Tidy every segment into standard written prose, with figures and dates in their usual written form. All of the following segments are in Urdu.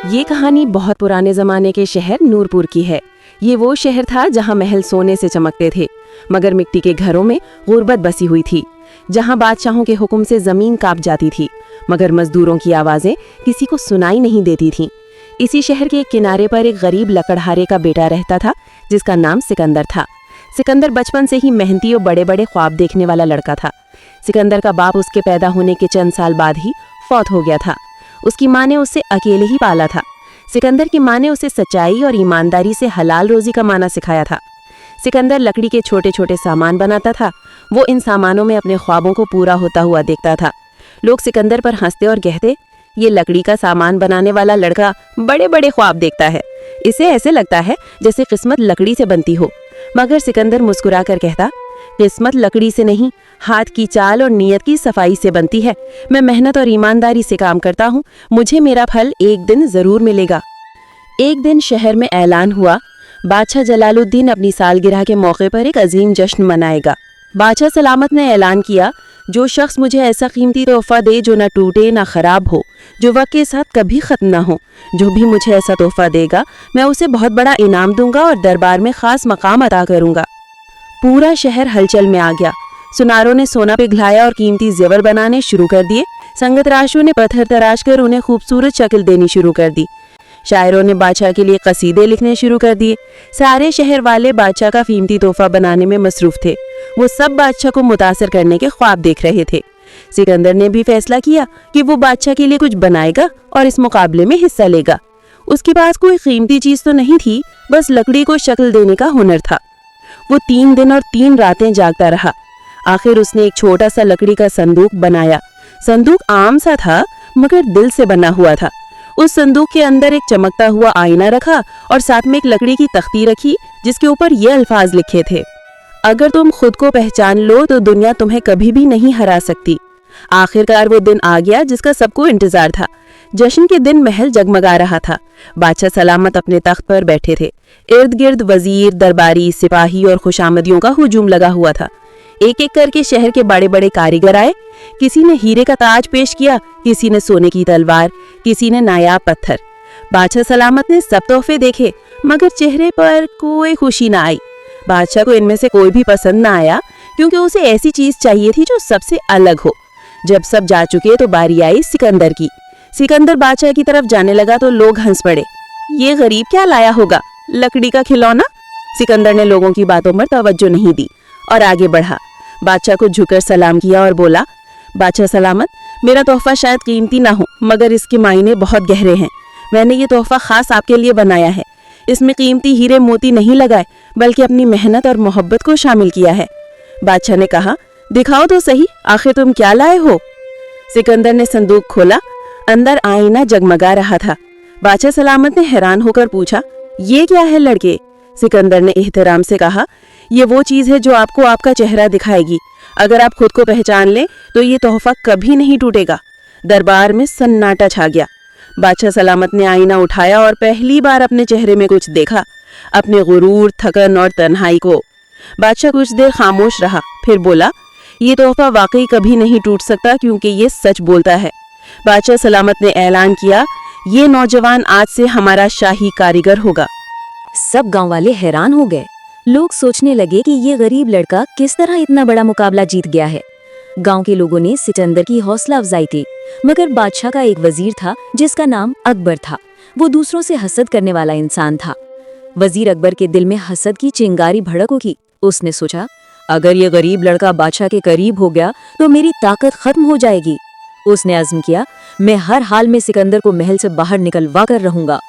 یہ کہانی بہت پرانے زمانے کے شہر نورپور کی ہے۔ یہ وہ شہر تھا جہاں محل سونے سے چمکتے تھے، مگر مٹی کے گھروں میں غربت بسی ہوئی تھی، جہاں بادشاہوں کے حکم سے زمین کانپ جاتی تھی، مگر مزدوروں کی آوازیں کسی کو سنائی نہیں دیتی تھیں۔ اسی شہر کے ایک کنارے پر ایک غریب لکڑہارے کا بیٹا رہتا تھا، جس کا نام سکندر تھا۔ سکندر بچپن سے ہی محنتی اور بڑے بڑے خواب دیکھنے والا لڑکا تھا۔ سکندر کا باپ اس کے پیدا ہونے کے چند سال بعد ہی فوت ہو گیا تھا۔ اس کی ماں نے اسے اکیلے ہی پالا تھا۔ سکندر کی ماں نے اسے سچائی اور ایمانداری سے حلال روزی کمانا سکھایا تھا۔ سکندر لکڑی کے چھوٹے چھوٹے سامان بناتا تھا۔ وہ ان سامانوں میں اپنے خوابوں کو پورا ہوتا ہوا دیکھتا تھا۔ لوگ سکندر پر ہنستے اور کہتے، یہ لکڑی کا سامان بنانے والا لڑکا بڑے بڑے خواب دیکھتا ہے، اسے ایسے لگتا ہے جیسے قسمت لکڑی سے بنتی ہو۔ مگر سکندر مسکرا کر کہتا، قسمت لکڑی سے نہیں، ہاتھ کی چال اور نیت کی صفائی سے بنتی ہے۔ میں محنت اور ایمانداری سے کام کرتا ہوں، مجھے میرا پھل ایک دن ضرور ملے گا۔ ایک دن شہر میں اعلان ہوا، بادشاہ جلال الدین اپنی سالگرہ کے موقع پر ایک عظیم جشن منائے گا۔ بادشاہ سلامت نے اعلان کیا، جو شخص مجھے ایسا قیمتی تحفہ دے جو نہ ٹوٹے نہ خراب ہو، جو وقت کے ساتھ کبھی ختم نہ ہو، جو بھی مجھے ایسا تحفہ دے گا میں اسے بہت بڑا انعام دوں گا اور دربار میں خاص مقام عطا کروں گا۔ پورا شہر ہلچل میں آ گیا۔ سناروں نے سونا پگھلایا اور قیمتی زیور بنانے شروع کر دیے۔ سنگت راشوں نے پتھر تراش کر انہیں خوبصورت شکل دینی شروع کر دی۔ شاعروں نے بادشاہ کے لیے قصیدے لکھنے شروع کر دیے۔ سارے شہر والے بادشاہ کا قیمتی تحفہ بنانے میں مصروف تھے۔ وہ سب بادشاہ کو متاثر کرنے کے خواب دیکھ رہے تھے۔ سکندر نے بھی فیصلہ کیا کہ وہ بادشاہ کے لیے کچھ بنائے گا اور اس مقابلے میں حصہ لے گا۔ اس کے پاس کوئی قیمتی چیز تو نہیں تھی، بس لکڑی کو شکل دینے کا ہنر تھا۔ وہ 3 دن اور 3 راتیں جاگتا رہا۔ آخر اس نے ایک چھوٹا سا لکڑی کا صندوق بنایا۔ صندوق عام سا تھا، مگر دل سے بنا ہوا تھا۔ اس صندوق کے اندر ایک چمکتا ہوا آئینہ رکھا اور ساتھ میں ایک لکڑی کی تختی رکھی، جس کے اوپر یہ الفاظ لکھے تھے، اگر تم خود کو پہچان لو تو دنیا تمہیں کبھی بھی نہیں ہرا سکتی۔ آخرکار وہ دن آ گیا جس کا سب کو انتظار تھا۔ جشن کے دن محل جگمگا رہا تھا۔ بادشاہ سلامت اپنے تخت پر بیٹھے تھے۔ ارد گرد وزیر، درباری، سپاہی اور خوشامدیوں کا ہجوم لگا ہوا تھا۔ ایک ایک کر کے شہر کے بڑے بڑے کاریگر آئے۔ کسی نے ہیرے کا تاج پیش کیا، کسی نے سونے کی تلوار، کسی نے نایاب پتھر۔ بادشاہ سلامت نے سب تحفے دیکھے، مگر چہرے پر کوئی خوشی نہ آئی۔ بادشاہ کو ان میں سے کوئی بھی پسند نہ آیا، کیونکہ اسے ایسی چیز چاہیے تھی جو سب سے الگ ہو۔ جب سب جا چکے تو باری آئی سکندر کی۔ سکندر بادشاہ کی طرف جانے لگا تو لوگ ہنس پڑے۔ یہ غریب کیا لایا ہوگا؟ لکڑی کا کھلونا؟ سکندر نے لوگوں کی باتوں پر توجہ نہیں دی اور آگے بڑھا۔ بادشاہ کو جھک کر سلام کیا اور بولا، بادشاہ سلامت، میرا تحفہ شاید قیمتی نہ ہو، مگر اس کے معنی بہت گہرے ہیں۔ میں نے یہ تحفہ خاص آپ کے لیے بنایا ہے۔ اس میں قیمتی ہیرے موتی نہیں لگائے، بلکہ اپنی محنت اور محبت کو شامل کیا ہے۔ بادشاہ نے کہا، دکھاؤ تو صحیح، آخر تم کیا لائے ہو؟ سکندر نے صندوق کھولا۔ اندر آئینہ جگمگا رہا تھا۔ بادشاہ سلامت نے حیران ہو کر پوچھا، یہ کیا ہے لڑکے؟ سکندر نے احترام سے کہا، یہ وہ چیز ہے جو آپ کو آپ کا چہرہ دکھائے گی۔ اگر آپ خود کو پہچان لیں تو یہ تحفہ کبھی نہیں ٹوٹے گا۔ دربار میں سناٹا چھا گیا۔ بادشاہ سلامت نے آئینہ اٹھایا اور پہلی بار اپنے چہرے میں کچھ دیکھا، اپنے غرور، تھکن اور تنہائی کو۔ بادشاہ کچھ دیر خاموش رہا، پھر بولا، یہ تحفہ واقعی کبھی نہیں ٹوٹ سکتا کیونکہ یہ سچ بولتا ہے۔ بادشاہ سلامت نے اعلان کیا، یہ نوجوان آج سے ہمارا شاہی کاریگر ہوگا۔ سب گاؤں والے حیران ہو گئے۔ لوگ سوچنے لگے کہ یہ غریب لڑکا کس طرح اتنا بڑا مقابلہ جیت گیا ہے۔ گاؤں کے لوگوں نے سکندر کی حوصلہ افزائی کی، مگر بادشاہ کا ایک وزیر تھا جس کا نام اکبر تھا۔ وہ دوسروں سے حسد کرنے والا انسان تھا۔ وزیر اکبر کے دل میں حسد کی چنگاری بھڑک اٹھی۔ اس نے سوچا، اگر یہ غریب لڑکا بادشاہ کے قریب ہو گیا تو میری طاقت ختم ہو جائے گی۔ اس نے عزم کیا، میں ہر حال میں سکندر کو محل سے باہر نکلوا کر رہوں گا۔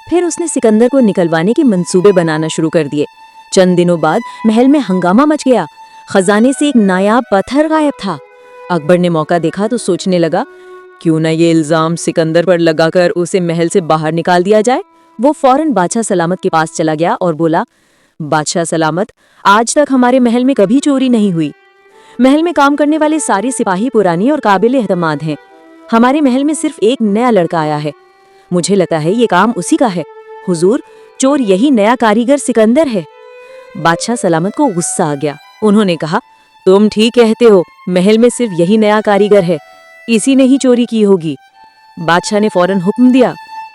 پھر اس نے سکندر کو نکلوانے کے منصوبے بنانا شروع کر دیے۔ چند دنوں بعد محل میں ہنگامہ مچ گیا۔ خزانے سے ایک نایاب پتھر غائب تھا۔ اکبر نے موقع دیکھا تو سوچنے لگا، کیوں نہ یہ الزام سکندر پر لگا کر اسے محل سے باہر نکال دیا جائے۔ وہ فوراً بادشاہ سلامت کے پاس چلا گیا اور بولا، بادشاہ سلامت، آج تک ہمارے محل میں کبھی چوری نہیں ہوئی۔ محل میں کام کرنے والے سارے سپاہی پرانی اور قابل اعتماد ہیں۔ ہمارے محل میں صرف ایک نیا لڑکا آیا ہے۔ مجھے لگتا ہے یہ کام اسی کا ہے۔ حضور، چور یہی نیا کاریگر سکندر ہے۔ بادشاہ سلامت کو غصہ آ گیا۔ انہوں نے کہا، تم ٹھیک کہتے ہو، محل میں صرف یہی نیا کاریگر ہے، اسی نے ہی چوری کی ہوگی۔ بادشاہ نے فوراً حکم دیا،